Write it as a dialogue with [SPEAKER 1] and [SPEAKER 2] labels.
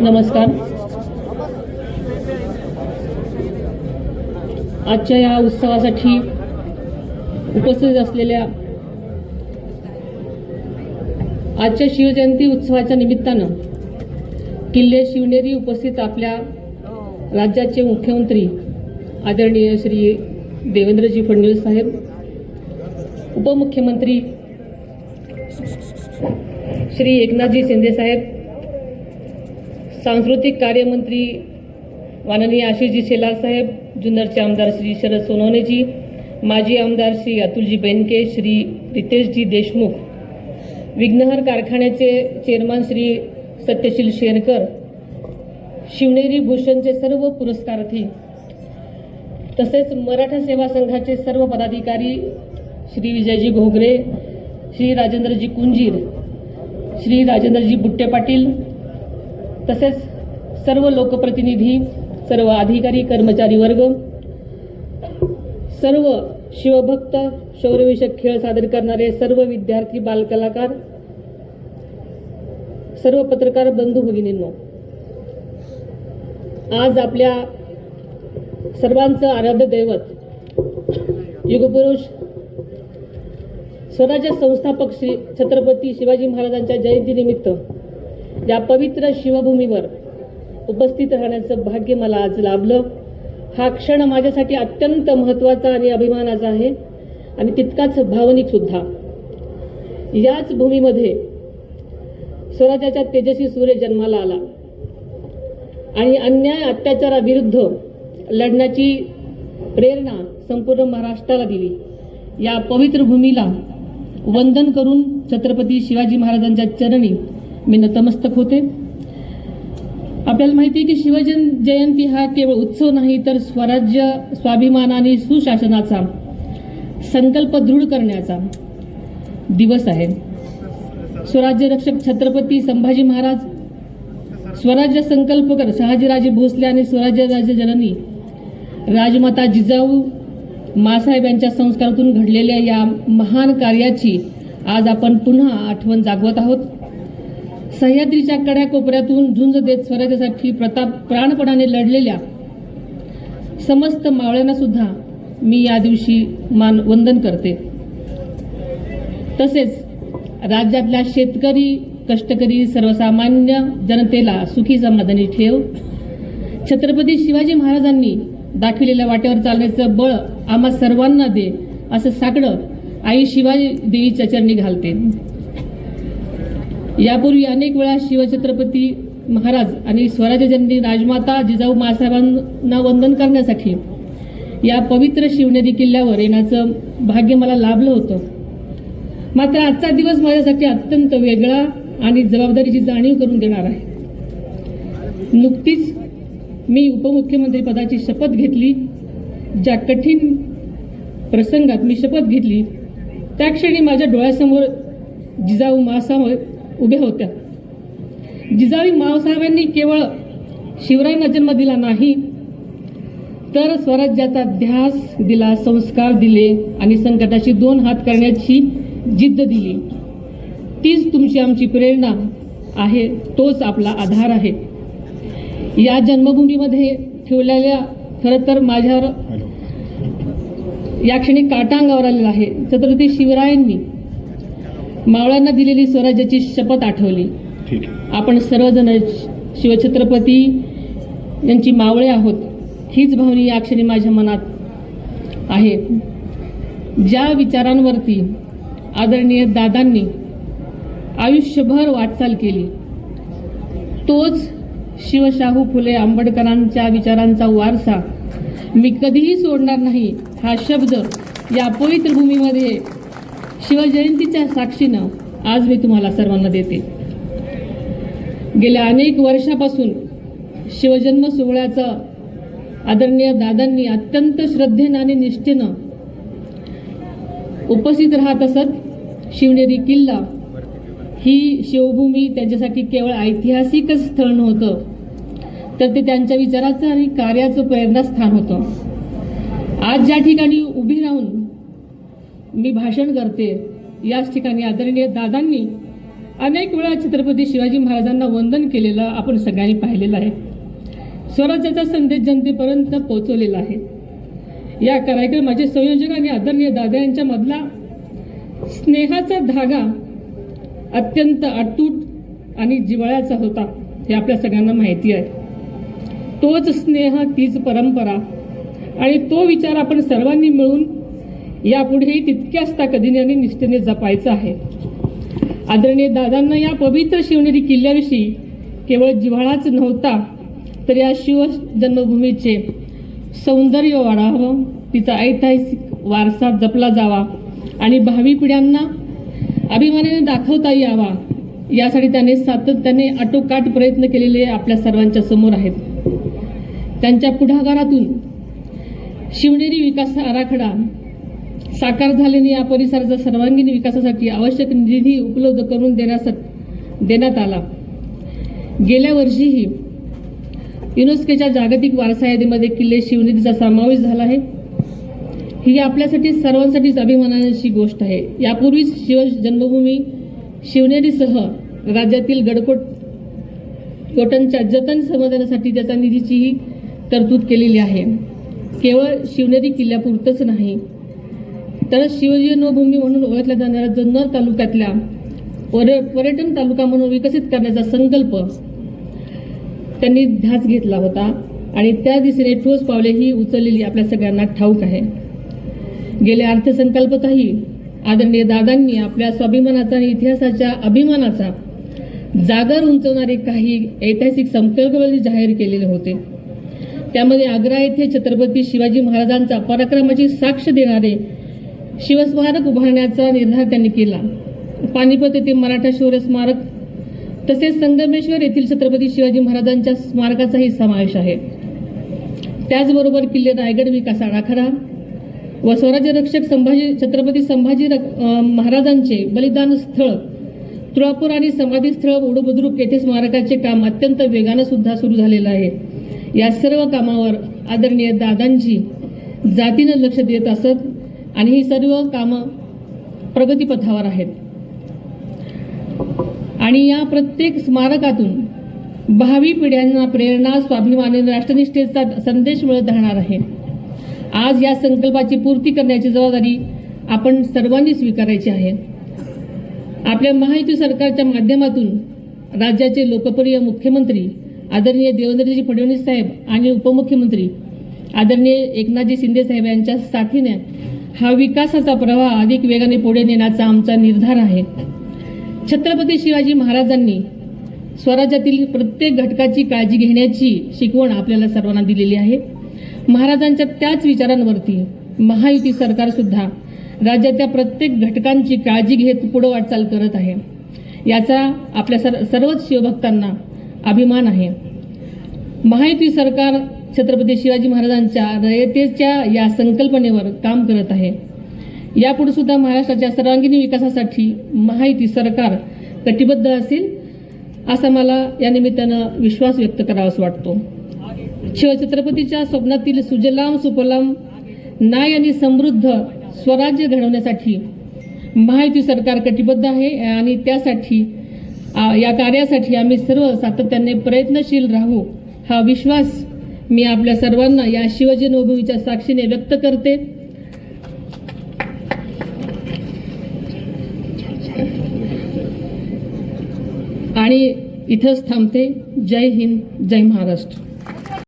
[SPEAKER 1] नमस्कार. आजच्या या उत्सवासाठी उपस्थित असलेल्या आजच्या शिवजयंती उत्सवाच्या निमित्तानं किल्ले शिवनेरी उपस्थित आपल्या राज्याचे मुख्यमंत्री आदरणीय श्री देवेंद्रजी फडणवीस साहेब, उपमुख्यमंत्री श्री एकनाथजी शिंदे साहेब, सांस्कृतिक कार्यमंत्री माननीय आशिषजी शेलार साहेब, जुन्नरचे आमदार श्री शरद सोनवणेजी, माजी आमदार श्री अतुलजी बेनके, श्री रितेशजी देशमुख, विघ्नहर कारखान्याचे चेअरमन श्री सत्यशील शेरकर, शिवनेरी भूषणचे सर्व पुरस्कारार्थी, तसेच मराठा सेवा संघाचे सर्व पदाधिकारी श्री विजयजी घोगरे, श्री राजेंद्रजी कुंजीर, श्री राजेंद्रजी बुट्टे पाटील, तसेच सर्व लोकप्रतिनिधी, सर्व अधिकारी कर्मचारी वर्ग, सर्व शिवभक्त, शौर्यविषयक खेळ सादर करणारे सर्व विद्यार्थी, बालकलाकार, सर्व पत्रकार बंधू भगिनींनो, आज आपल्या सर्वांचं आराध्य दैवत, युगपुरुष, स्वराज्य संस्थापक श्री छत्रपती शिवाजी महाराजांच्या जयंतीनिमित्त या पवित्र शिवभूमीवर उपस्थित राहण्याचं भाग्य मला आज लाभलं. हा क्षण माझ्यासाठी अत्यंत महत्त्वाचा आणि अभिमानाचा आहे आणि तितकाच भावनिक सुद्धा. याच भूमीमध्ये स्वराज्याचा तेजस्वी सूर्य जन्माला आला आणि अन्याय अत्याचाराविरुद्ध लढण्याची प्रेरणा संपूर्ण महाराष्ट्राला दिली. या पवित्र भूमीला वंदन करून छत्रपती शिवाजी महाराजांच्या चरणी मी नतमस्तक होते. आपल्याला माहिती आहे की शिवजयंती हा केवळ उत्सव नाही, तर स्वराज्य, स्वाभिमान आणि सुशासनाचा संकल्प दृढ करण्याचा दिवस आहे. स्वराज्य रक्षक छत्रपती संभाजी महाराज, स्वराज्य संकल्पकर शहाजीराजे भोसले आणि स्वराज्य राज्य जननी राजमाता जिजाऊ मासाहेब यांच्या संस्कारातून घडलेल्या या महान कार्याची आज आपण पुन्हा आठवण जागवत आहोत. सह्याद्रीच्या कड्याकोपऱ्यातून झुंज देत स्वराज्यासाठी प्राणपणाने लढलेल्या समस्त मावळ्यांना सुद्धा मी या दिवशी वंदन करते. तसेच राज्यातल्या शेतकरी, कष्टकरी, सर्वसामान्य जनतेला सुखी समाधानी ठेव. छत्रपती शिवाजी महाराजांनी दाखविलेल्या वाटेवर चालण्याचं बळ आम्हा सर्वांना दे, असं साकडं आई शिवाजी देवीच्या चरणी घालते. यापूर्वी अनेक वेळा शिवछत्रपती महाराज आणि स्वराज्यजननी राजमाता जिजाऊ मासाहेबांना वंदन करण्यासाठी या पवित्र शिवनेरी किल्ल्यावर येण्याचं भाग्य मला लाभलं होतं. मात्र आजचा दिवस माझ्यासाठी अत्यंत वेगळा आणि जबाबदारीची जाणीव करून देणार आहे. नुकतीच मी उपमुख्यमंत्री पदाची शपथ घेतली. ज्या कठीण प्रसंगात मी शपथ घेतली त्या क्षणी माझ्या डोळ्यासमोर जिजाऊ मासाहेब उभ्या होत्या. जिजाऊ मासाहेबांनी केवळ शिवरायांना जन्म दिला नाही, तर स्वराज्याचा ध्यास दिला, संस्कार दिले आणि संकटाशी दोन हात करण्याची जिद्द दिली. तीच तुमची आमची प्रेरणा आहे, तोच आपला आधार आहे. या जन्मभूमीमध्ये ठेवलेल्या खरं तर माझ्यावर या क्षणी काटा अंगावर आलेला आहे. छत्रपती शिवरायांनी मावळ्यांना दिलेली स्वराज्याची शपथ आठवली. आपण सर्वजण शिवछत्रपती यांची मावळे आहोत, हीच भावना या क्षणी माझ्या मनात आहे. ज्या विचारांवरती आदरणीय दादांनी आयुष्यभर वाटचाल केली, तोच शिवशाहू फुले आंबेडकरांच्या विचारांचा वारसा मी कधीही सोडणार नाही, हा शब्द या पवित्र भूमीमध्ये शिवजयंतीच्या साक्षीनं आज मी तुम्हाला सर्वांना देते. गेल्या अनेक वर्षापासून शिवजन्म सोहळ्याचं आदरणीय दादांनी अत्यंत श्रद्धेनं आणि निष्ठेनं उपस्थित राहत असत. शिवनेरी किल्ला ही शिवभूमी त्यांच्यासाठी केवळ ऐतिहासिकच स्थळ नव्हतं, तर ते त्यांच्या विचाराचं आणि कार्याचं प्रेरणास्थान होतं. आज ज्या ठिकाणी उभी राहून मी भाषण करते, याच ठिकाणी आदरणीय दादांनी अनेक वेळा छत्रपती शिवाजी महाराजांना वंदन केलेलं आपण सगळ्यांनी पाहिलेलं आहे. स्वराज्याचा संदेश जनतेपर्यंत पोहोचवलेला आहे. या कार्यक्रमाचे संयोजक आणि आदरणीय दादा यांच्या मधला स्नेहाचा धागा अत्यंत अतूट आणि जिव्हाळ्याचा होता हे आपल्या सगळ्यांना माहिती आहे. तोच स्नेह, तीच परंपरा आणि तो विचार आपण सर्वांनी मिळून यापुढेही तितक्याच ताकदीने आणि निष्ठेने जपायचा आहे. आदरणीय दादांना या पवित्र शिवनेरी किल्ल्याविषयी केवळ जिव्हाळाच नव्हता, तर या शिवजन्मभूमीचे सौंदर्य वाढावं, तिचा ऐतिहासिक वारसा जपला जावा आणि भावी पिढ्यांना अभिमानाने दाखवता यावा, यासाठी त्याने सातत्याने आटोकाट प्रयत्न केलेले आपल्या सर्वांच्या समोर आहेत. त्यांच्या पुढाकारातून शिवनेरी विकास आराखडा साकार झाल्याने या परिसराच्या सर्वांगीण विकासासाठी आवश्यक निधी उपलब्ध करून देण्यात आला. गेल्या वर्षीही युनेस्कोच्या जागतिक वारसा यादीमध्ये किल्ले शिवनेरीचा समावेश झाला आहे. ही आपल्यासाठी सर्वांसाठीच अभिमानाची गोष्ट आहे. यापूर्वीच शिवजन्मभूमी शिवनेरीसह राज्यातील गडकोटांच्या जतन संवर्धनासाठी त्याचा निधीचीही तरतूद केलेली आहे. केवळ शिवनेरी किल्ल्यापुरतंच नाही, तर शिवजन्मभूमी म्हणून ओळखल्या जाणाऱ्या जुन्नर तालुक्यातल्या पर्यटन तालुका म्हणून विकसित करण्याचा संकल्प त्यांनी ध्यास घेतला होता आणि त्या दिशेने ठोस पावलेही उचललेली आपल्या सगळ्यांना ठाऊक आहे. गेल्या अर्थसंकल्पातही आदरणीय दादांनी आपल्या स्वाभिमानाचा आणि इतिहासाच्या अभिमानाचा जागर उंचवणारे काही ऐतिहासिक संकल्प जाहीर केलेले होते. त्यामध्ये आग्रा येथे छत्रपती शिवाजी महाराजांचा पराक्रमाची साक्ष देणारे शिवस्मारक उभारण्याचा निर्धार त्यांनी केला. पानिपत येथे मराठा शौर्य स्मारक तसेच संगमेश्वर येथील छत्रपती शिवाजी महाराजांच्या स्मारकाचाही समावेश आहे. त्याचबरोबर किल्ले रायगड विकास आराखडा व स्वराज्य रक्षक छत्रपती संभाजी महाराजांचे बलिदान स्थळ तुळापूर आणि समाधी स्थळ उडबुद्रुक येथे स्मारकाचे काम अत्यंत वेगानं सुद्धा सुरू झालेलं आहे. या सर्व कामावर आदरणीय दादांची जातीनं लक्ष देत असत आणि ही सर्व कामं प्रगतीपथावर आहेत. आणि या प्रत्येक स्मारकातून भावी पिढ्यांना प्रेरणा, स्वाभिमान आणि राष्ट्रनिष्ठेचा संदेश मिळत राहणार आहे. आज या संकल्पाची पूर्ती करण्याची जबाबदारी आपण सर्वांनी स्वीकारायची आहे. आपल्या महायुती सरकारच्या माध्यमातून राज्याचे लोकप्रिय मुख्यमंत्री आदरणीय देवेंद्रजी फडणवीस साहेब आणि उपमुख्यमंत्री आदरणीय एकनाथजी शिंदे साहेब यांच्या साथीने हा विकासाचा प्रवाह अधिक वेगाने पुढे नेण्याचा आमचा निर्धार आहे. छत्रपती शिवाजी महाराजांनी स्वराज्यातील प्रत्येक घटकाची काळजी घेण्याची शिकवण आपल्याला सर्वांना दिलेली आहे. महाराजांच्या त्याच विचारांवरती महायुती सरकार सुद्धा राज्याच्या प्रत्येक घटकांची काळजी घेत पुढे वाटचाल करत आहे. याचा आपल्या सर्वच शिवभक्तांना अभिमान आहे. महायुती सरकार छत्रपती शिवाजी महाराजांच्या रयतेच्या या संकल्पनेवर काम करत आहे. यापुढे सुद्धा महाराष्ट्राच्या सर्वांगीण विकासासाठी महायुती सरकार कटिबद्ध असेल असा मला या निमित्तानं विश्वास व्यक्त करावासा वाटतो. शिवछत्रपतीच्या स्वप्नातील सुजलाम सुफलाम न्याय आणि समृद्ध स्वराज्य घडवण्यासाठी महायुती सरकार कटिबद्ध आहे आणि त्यासाठी या कार्यासाठी आम्ही सर्व सातत्याने प्रयत्नशील राहू हा विश्वास मी आपल्या सर्वांना या शिवजन्मभूमीच्या साक्षीने व्यक्त करते. आणि इथंच थांबते. जय हिंद, जय महाराष्ट्र.